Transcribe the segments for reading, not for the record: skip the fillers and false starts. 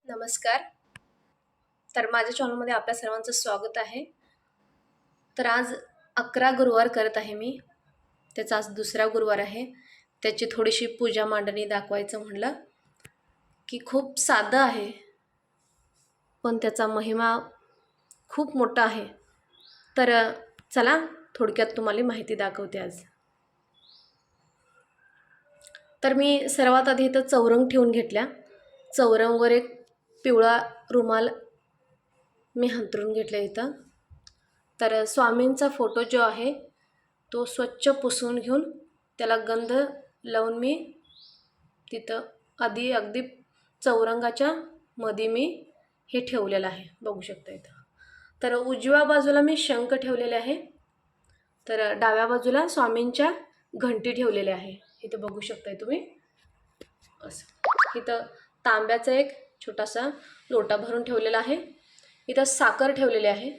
नमस्कार. तर माझ्या चॅनलमध्ये आपल्या सर्वांचं स्वागत आहे. तर आज 11 गुरुवार करत आहे मी. त्याचा आज दुसरा गुरुवार आहे. त्याची थोडीशी पूजा मांडणी दाखवायचं म्हणलं, की खूप साधं आहे, पण त्याचा महिमा खूप मोठा आहे. तर चला थोडक्यात तुम्हाला माहिती दाखवते आज. तर मी सर्वात आधी इथं चौरंग ठेवून घेतल्या. चौरंगवर एक पिवळा रुमाल मी अंथरून घेतला इथं. तर स्वामींचा फोटो जो आहे तो स्वच्छ पुसून घेऊन त्याला गंध लावून मी तिथं अगदी चौरंगाच्या मध्ये मी हे ठेवलेलं आहे, बघू शकता इथं. तर उजव्या बाजूला मी शंख ठेवलेले आहे. तर डाव्या बाजूला स्वामींच्या घंटी ठेवलेल्या आहे. इथं बघू शकताय तुम्ही. असं इथं तांब्याचा एक छोटासा लोटा भरून ठेवलेला आहे. इथं साखर ठेवलेली आहे.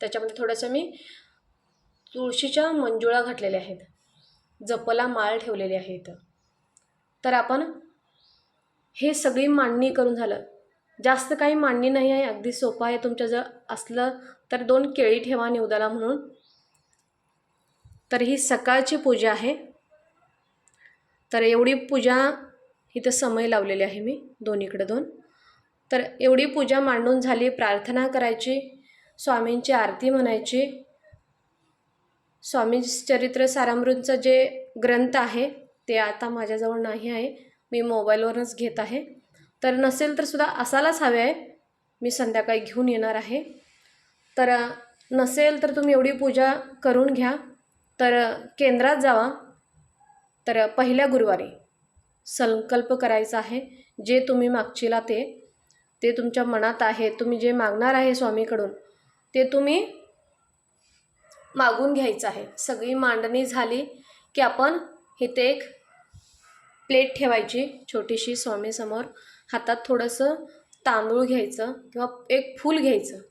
त्याच्यामध्ये थोडंसं मी तुळशीच्या मंजुळा घातलेल्या आहेत. जपला माळ ठेवलेली आहे इथं. तर आपण हे सगळी मांडणी करून झालं. जास्त काही मांडणी नाही आहे, अगदी सोपं आहे. तुमच्या जर असलं तर 2 केळी ठेवा निवदाला म्हणून. तर ही सकाळची पूजा आहे. तर एवढी पूजा इथं समय लावलेली आहे मी दोन्हीकडे 2. तर एवढी पूजा मांडून झाली, प्रार्थना करायची, स्वामींची आरती म्हणायची. स्वामी चरित्र सारामृतचं जे ग्रंथ आहे ते आता माझ्याजवळ नाही आहे, मी मोबाईलवरूनच घेत आहे. तर नसेल तर सुद्धा असायलाच हवे आहे, मी संध्याकाळी घेऊन येणार आहे. तर नसेल तर तुम्ही एवढी पूजा करून घ्या. तर केंद्रात जावा. तर पहिल्या गुरुवारी संकल्प करायचा आहे. जे तुम्ही मागचिला ते तुमच्या मनात आहे, तुम्ही जे मागणार आहे स्वामीकडून ते तुम्ही मागून घ्यायचं आहे. सगळी मांडणी झाली की आपण इथे एक प्लेट ठेवायची छोटीशी स्वामीसमोर. हातात थोडंसं तांदूळ घ्यायचं किंवा एक फूल घ्यायचं.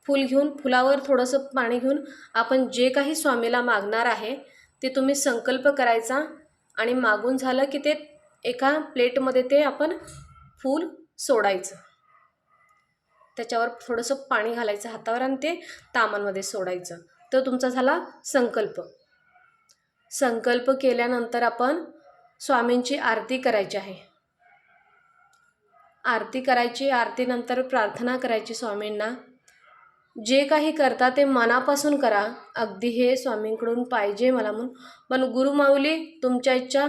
फूल घेऊन फुलावर थोडंसं पाणी घेऊन आपण जे काही स्वामीला मागणार आहे ते तुम्ही संकल्प करायचा आणि मागून झालं की ते एका प्लेटमध्ये ते आपण फूल सोडायचं. त्याच्यावर थोडंसं पाणी घालायचं हातावर आणि ते तामांमध्ये सोडायचं. तर तुमचा झाला संकल्प. संकल्प केल्यानंतर आपण स्वामींची आरती करायची आहे. आरती करायची. आरतीनंतर प्रार्थना करायची स्वामींना. जे काही करता ते मनापासून करा. अगदी हे स्वामींकडून पाहिजे मला म्हणून, पण गुरुमाऊली तुमच्या इच्छा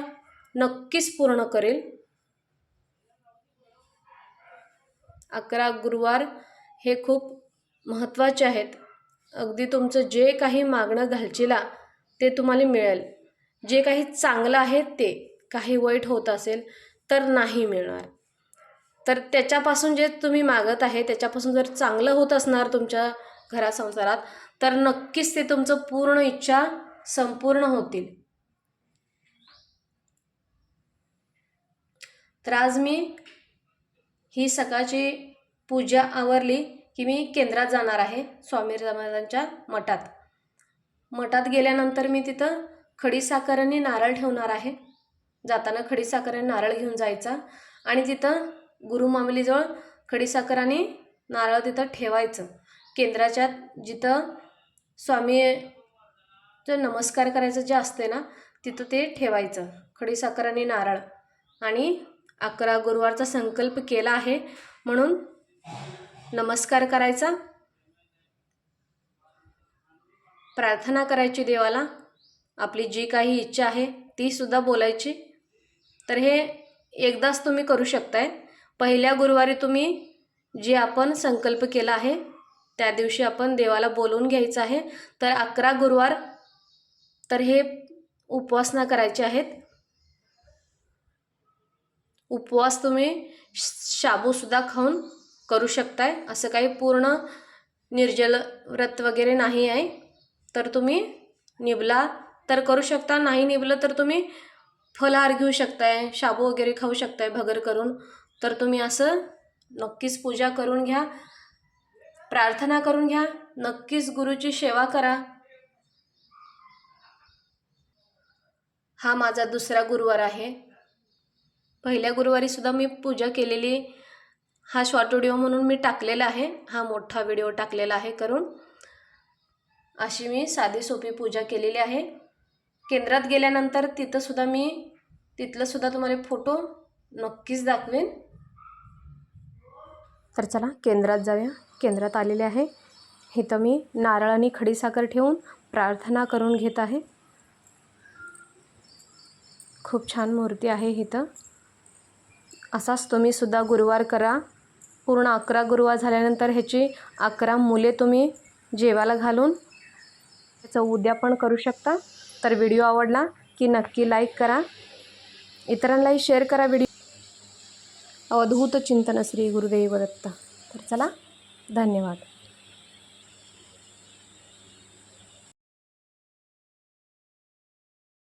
नक्कीच पूर्ण करेल. 11 गुरुवार हे खूप महत्त्वाचे आहेत. अगदी तुमचं जे काही मागणं घालचिला ते तुम्हाला मिळेल. जे काही चांगलं आहे ते, काही वाईट होत असेल तर नाही मिळणार. तर त्याच्यापासून जे तुम्ही मागत आहे त्याच्यापासून जर चांगलं होत असणार तुमच्या घरासंसारात तर नक्कीच ते तुमचं पूर्ण इच्छा संपूर्ण होतील. तर आज मी ही सकाळची पूजा आवरली की मी केंद्रात जाणार आहे स्वामी समर्थांच्या मठात. मठात गेल्यानंतर मी तिथं खडीसाखर आणि नारळ ठेवणार आहे. जाताना खडीसाखर आणि नारळ घेऊन जायचा आणि तिथं गुरुमाऊलीजवळ खडीसाखर आणि नारळ तिथं ठेवायचं. केंद्राच्या जिथं स्वामीचं नमस्कार करायचं जे असते ना तिथं ते ठेवायचं, खडीसाखर आणि नारळ. आणि 11 गुरुवारचा संकल्प केला आहे म्हणून नमस्कार करायचा, प्रार्थना करायची देवाला, आपली जी काही इच्छा आहे ती सुद्धा बोलायची. तर हे एकदाच तुम्ही करू शकताय. पहिल्या गुरुवारी तुम्ही जे आपण संकल्प केला आहे त्या दिवशी आपण देवाला बोलवून घ्यायचं आहे. तर 11 गुरुवार तर हे उपवासना करायचे आहेत. उपवास तुम्ही शाबूसुद्धा खाऊन करू शकताय. असं काही पूर्ण निर्जल व्रत वगैरे नाही आहे. तर तुम्ही निभला तर करू शकता, नाही निभलं तर तुम्ही फलाहार घेऊ शकताय, शाबू वगैरे खाऊ शकताय भगर करून. तर तुम्ही असं नक्कीच पूजा करून घ्या, प्रार्थना करून घ्या, नक्कीच गुरुची सेवा करा. हा माझा दुसरा गुरुवार आहे. पहिल्या गुरुवारी सुद्धा मी पूजा केलेली हा शॉर्ट व्हिडिओ म्हणून मी टाकलेला आहे, हा मोठा व्हिडिओ टाकलेला आहे करून. अशी मी साधी सोपी पूजा केलेली आहे. केंद्रात गेल्यानंतर तिथलं सुद्धा तुम्हाला फोटो नक्कीच दाखवेन. तर चला केंद्रात जाऊया. केंद्रात आलेले आहे. इथं मी नारळ आणि खडीसाखर ठेवून प्रार्थना करून घेत आहे. खूप छान मूर्ती आहे इथं. असाच तुम्ही सुद्धा गुरुवार करा. पूर्ण 11 गुरुवार झाल्यानंतर ह्याची 11 मुले तुम्ही जेवायला घालून त्याचं उद्या पण करू शकता. तर व्हिडिओ आवडला की नक्की लाईक करा, इतरांनाही शेअर करा व्हिडिओ. अवधूत चिंतन श्री गुरुदेव दत्त. तर चला, धन्यवाद.